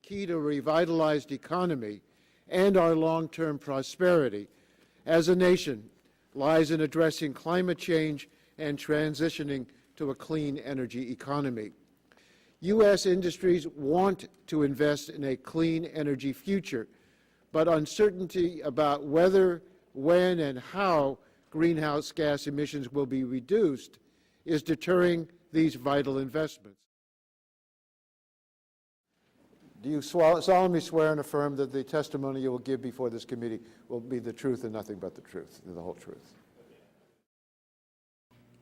key to a revitalized economy and our long-term prosperity as a nation lies in addressing climate change and transitioning to a clean energy economy. U.S. industries want to invest in a clean energy future, but uncertainty about whether, when, and how greenhouse gas emissions will be reduced is deterring these vital investments. Do you solemnly swear and affirm that the testimony you will give before this committee will be the truth and nothing but the truth, and the whole truth?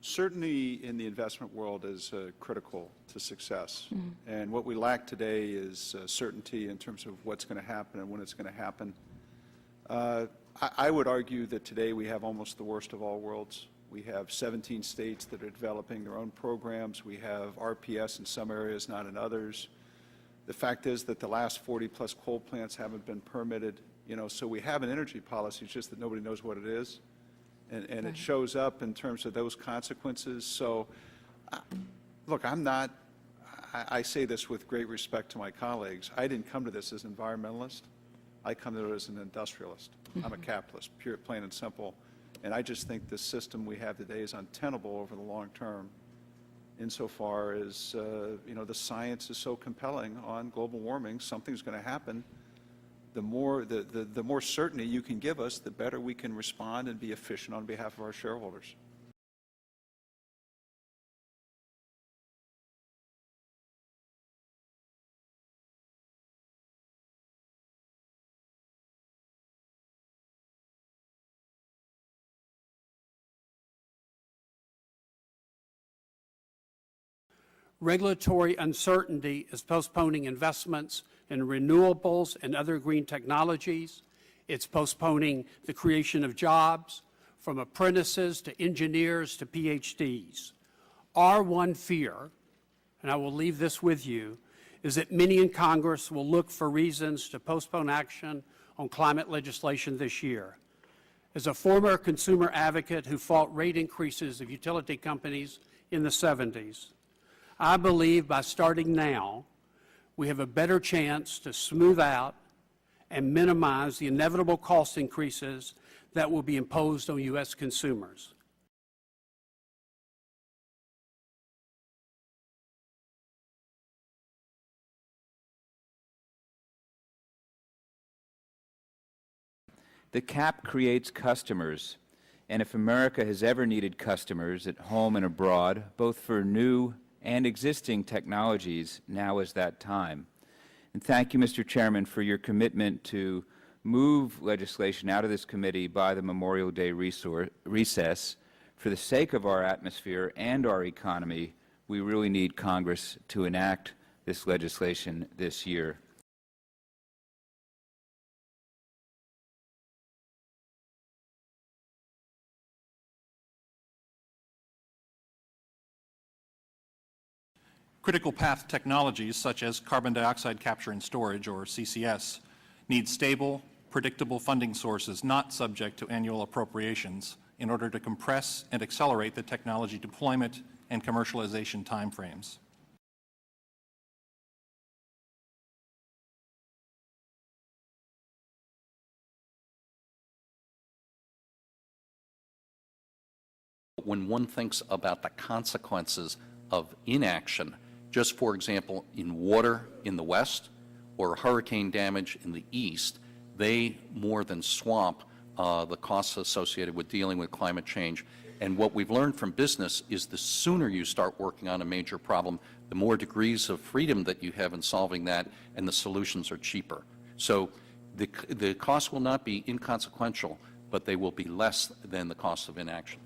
Certainty in the investment world is critical to success. And what we lack today is certainty in terms of what's going to happen and when it's going to happen. I would argue that today we have almost the worst of all worlds. We have 17 states that are developing their own programs. We have RPS in some areas, not in others. The fact is that the last 40-plus coal plants haven't been permitted. So we have an energy policy, it's just that nobody knows what it is. And it shows up in terms of those consequences. So, look, I say this with great respect to my colleagues. I didn't come to this as an environmentalist. I come to it as an industrialist. I'm a capitalist, pure, plain and simple. And I just think the system we have today is untenable over the long term, insofar as, the science is so compelling on global warming. Something's going to happen. The more certainty you can give us, the better we can respond and be efficient on behalf of our shareholders. Regulatory uncertainty is postponing investments in renewables and other green technologies. It's postponing the creation of jobs, from apprentices to engineers to PhDs. Our one fear, and I will leave this with you, is that many in Congress will look for reasons to postpone action on climate legislation this year. As a former consumer advocate who fought rate increases of utility companies in the 70s, I believe by starting now, we have a better chance to smooth out and minimize the inevitable cost increases that will be imposed on U.S. consumers. The cap creates customers, and if America has ever needed customers at home and abroad, both for new and existing technologies, now is that time. And thank you, Mr. Chairman, for your commitment to move legislation out of this committee by the Memorial Day recess. For the sake of our atmosphere and our economy, we really need Congress to enact this legislation this year. Critical path technologies such as carbon dioxide capture and storage, or CCS, need stable, predictable funding sources not subject to annual appropriations in order to compress and accelerate the technology deployment and commercialization timeframes. When one thinks about the consequences of inaction, just for example, in water in the West or hurricane damage in the East, they more than swamp the costs associated with dealing with climate change. And what we've learned from business is the sooner you start working on a major problem, the more degrees of freedom that you have in solving that, and the solutions are cheaper. So the costs will not be inconsequential, but they will be less than the cost of inaction.